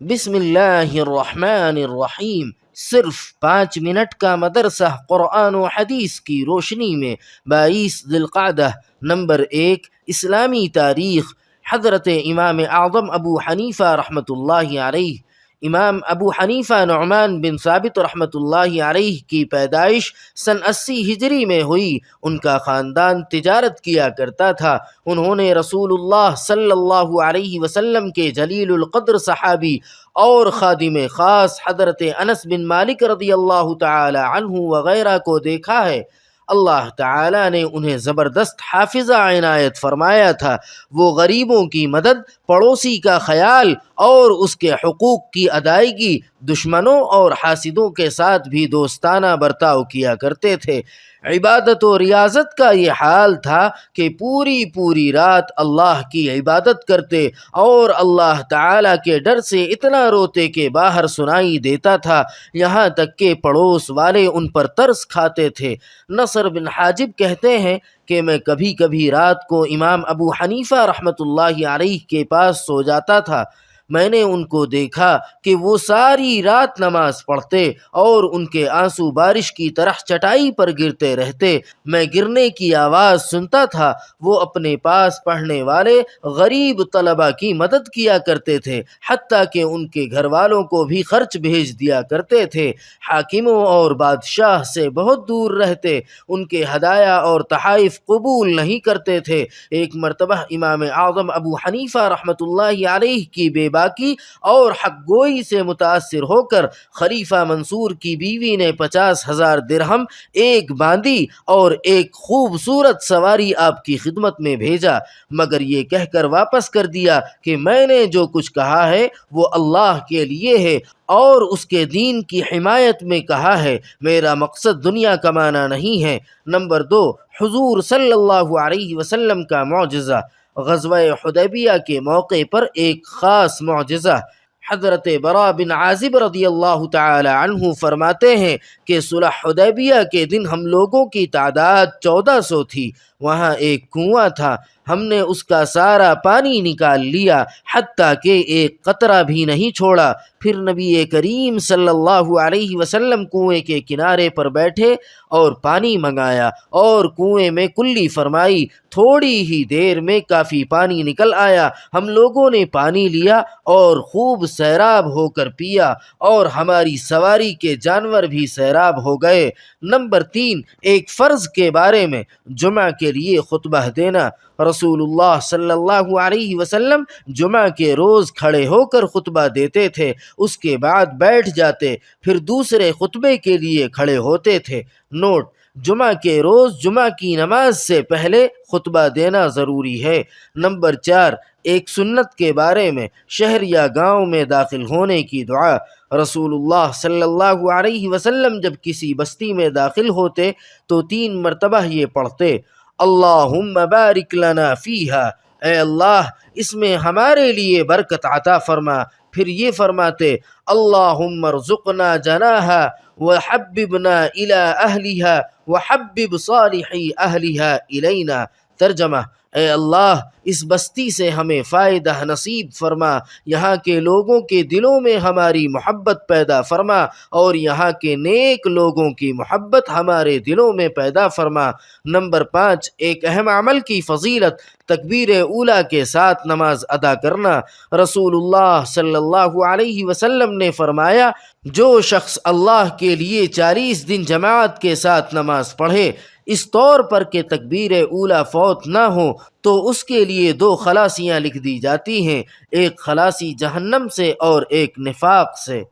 بسم اللہ الرحمن الرحیم۔ صرف 5 منٹ کا مدرسہ قرآن و حدیث کی روشنی میں 22 ذی القعدہ۔ نمبر 1، اسلامی تاریخ۔ حضرت امام اعظم ابو حنیفہ رحمۃ اللہ علیہ، امام ابو حنیفہ نعمان بن ثابت رحمۃ اللہ علیہ کی پیدائش سن 80 ہجری میں ہوئی۔ ان کا خاندان تجارت کیا کرتا تھا۔ انہوں نے رسول اللہ صلی اللہ علیہ وسلم کے جلیل القدر صحابی اور خادم خاص حضرت انس بن مالک رضی اللہ تعالی عنہ وغیرہ کو دیکھا ہے۔ اللہ تعالیٰ نے انہیں زبردست حافظہ عنایت فرمایا تھا۔ وہ غریبوں کی مدد، پڑوسی کا خیال اور اس کے حقوق کی ادائیگی، دشمنوں اور حاسدوں کے ساتھ بھی دوستانہ برتاؤ کیا کرتے تھے۔ عبادت و ریاضت کا یہ حال تھا کہ پوری رات اللہ کی عبادت کرتے اور اللہ تعالیٰ کے ڈر سے اتنا روتے کہ باہر سنائی دیتا تھا، یہاں تک کہ پڑوس والے ان پر ترس کھاتے تھے۔ نصر بن حاجب کہتے ہیں کہ میں کبھی کبھی رات کو امام ابو حنیفہ رحمۃ اللہ علیہ کے پاس سو جاتا تھا۔ میں نے ان کو دیکھا کہ وہ ساری رات نماز پڑھتے اور ان کے آنسو بارش کی طرح چٹائی پر گرتے رہتے۔ میں گرنے کی آواز سنتا تھا۔ وہ اپنے پاس پڑھنے والے غریب طلبہ کی مدد کیا کرتے تھے، حتیٰ کہ ان کے گھر والوں کو بھی خرچ بھیج دیا کرتے تھے۔ حاکموں اور بادشاہ سے بہت دور رہتے، ان کے ہدایا اور تحائف قبول نہیں کرتے تھے۔ ایک مرتبہ امام اعظم ابو حنیفہ رحمۃ اللہ علیہ کی بے باکی اور حق گوئی سے متاثر ہو کر خلیفہ منصور کی بیوی نے 50,000 درہم، ایک باندی اور ایک خوبصورت سواری آپ کی خدمت میں بھیجا، مگر یہ کہہ کر واپس کر دیا کہ میں نے جو کچھ کہا ہے وہ اللہ کے لیے ہے اور اس کے دین کی حمایت میں کہا ہے، میرا مقصد دنیا کمانا نہیں ہے۔ نمبر 2، حضور صلی اللہ علیہ وسلم کا معجزہ۔ غزوہ حدیبیہ کے موقع پر ایک خاص معجزہ۔ حضرت براء بن عازب رضی اللہ تعالی عنہ فرماتے ہیں کہ صلح حدیبیہ کے دن ہم لوگوں کی تعداد 1400 تھی۔ وہاں ایک کنواں تھا، ہم نے اس کا سارا پانی نکال لیا، حتیٰ کہ ایک قطرہ بھی نہیں چھوڑا۔ پھر نبی کریم صلی اللہ علیہ وسلم کنویں کے کنارے پر بیٹھے اور پانی منگایا اور کنویں میں کلی فرمائی۔ تھوڑی ہی دیر میں کافی پانی نکل آیا۔ ہم لوگوں نے پانی لیا اور خوب سیراب ہو کر پیا اور ہماری سواری کے جانور بھی سیراب ہو گئے۔ نمبر 3، ایک فرض کے بارے میں، جمعہ کے لیے خطبہ دینا۔ رسول اللہ صلی اللہ علیہ وسلم جمعہ کے روز کھڑے ہو کر خطبہ دیتے تھے، اس کے بعد بیٹھ جاتے، پھر دوسرے خطبے کے لیے کھڑے ہوتے تھے۔ نوٹ: جمعہ کے روز جمعہ کی نماز سے پہلے خطبہ دینا ضروری ہے۔ نمبر 4، ایک سنت کے بارے میں، شہر یا گاؤں میں داخل ہونے کی دعا۔ رسول اللہ صلی اللہ علیہ وسلم جب کسی بستی میں داخل ہوتے تو 3 مرتبہ یہ پڑھتے: اللہم بارک لنا فیہا، اے اللہ اس میں ہمارے لیے برکت عطا فرما۔ پھر یہ فرماتے: اللہم ارزقنا جناہا وحببنا الی اہلہا وحبب صالحی اہلہا الینا۔ ترجمہ: اے اللہ اس بستی سے ہمیں فائدہ نصیب فرما، یہاں کے لوگوں کے دلوں میں ہماری محبت پیدا فرما اور یہاں کے نیک لوگوں کی محبت ہمارے دلوں میں پیدا فرما۔ نمبر 5، ایک اہم عمل کی فضیلت، تکبیر اولیٰ کے ساتھ نماز ادا کرنا۔ رسول اللہ صلی اللہ علیہ وسلم نے فرمایا: جو شخص اللہ کے لیے 40 دن جماعت کے ساتھ نماز پڑھے، اس طور پر کہ تکبیر اولیٰ فوت نہ ہو، تو اس کے لیے 2 خلاصیاں لکھ دی جاتی ہیں، ایک خلاصی جہنم سے اور ایک نفاق سے۔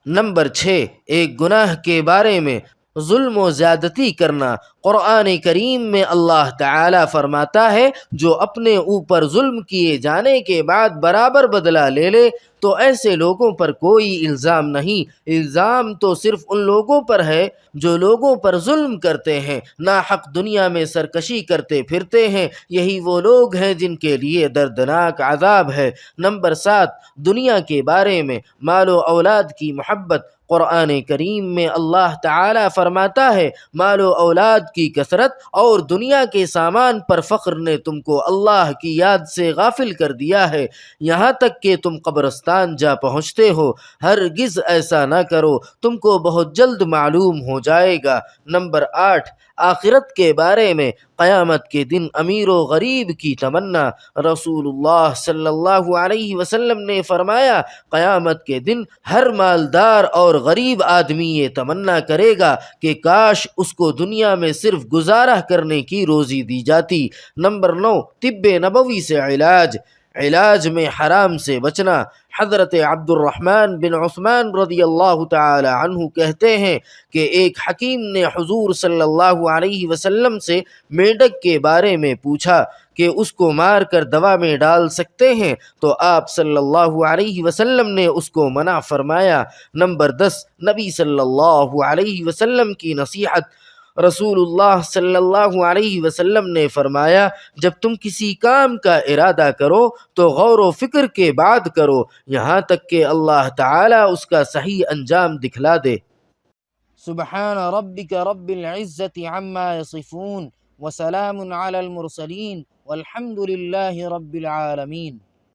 نمبر 6، ایک گناہ کے بارے میں، ظلم و زیادتی کرنا۔ قرآن کریم میں اللہ تعالیٰ فرماتا ہے: جو اپنے اوپر ظلم کیے جانے کے بعد برابر بدلہ لے لے تو ایسے لوگوں پر کوئی الزام نہیں۔ الزام تو صرف ان لوگوں پر ہے جو لوگوں پر ظلم کرتے ہیں، ناحق دنیا میں سرکشی کرتے پھرتے ہیں، یہی وہ لوگ ہیں جن کے لیے دردناک عذاب ہے۔ نمبر 7، دنیا کے بارے میں، مال و اولاد کی محبت۔ قرآن کریم میں اللہ تعالی فرماتا ہے مال و اولاد کی کثرت اور دنیا کے سامان پر فخر نے تم کو اللہ کی یاد سے غافل کر دیا ہے یہاں تک کہ تم قبرستان جا پہنچتے ہو۔ ہرگز ایسا نہ کرو، تم کو بہت جلد معلوم ہو جائے گا۔ نمبر 8، آخرت کے بارے میں قیامت کے دن امیر و غریب کی تمنا۔ رسول اللہ صلی اللہ علیہ وسلم نے فرمایا قیامت کے دن ہر مالدار اور غریب آدمی یہ تمنا کرے گا کہ کاش اس کو دنیا میں صرف گزارہ کرنے کی روزی دی جاتی۔ نمبر 9، طب نبوی سے علاج میں حرام سے بچنا۔ حضرت عبد الرحمن بن عثمان رضی اللہ تعالی عنہ کہتے ہیں کہ ایک حکیم نے حضور صلی اللہ علیہ وسلم سے میڈک کے بارے میں پوچھا کہ اس کو مار کر دوا میں ڈال سکتے ہیں، تو آپ صلی اللہ علیہ وسلم نے اس کو منع فرمایا۔ نمبر 10، نبی صلی اللہ علیہ وسلم کی نصیحت۔ رسول اللہ صلی اللہ علیہ وسلم نے فرمایا جب تم کسی کام کا ارادہ کرو تو غور و فکر کے بعد کرو یہاں تک کہ اللہ تعالی اس کا صحیح انجام دکھلا دے۔ سبحان ربک رب العزت عما یصفون وسلام علی المرسلین والحمد للہ رب العالمین۔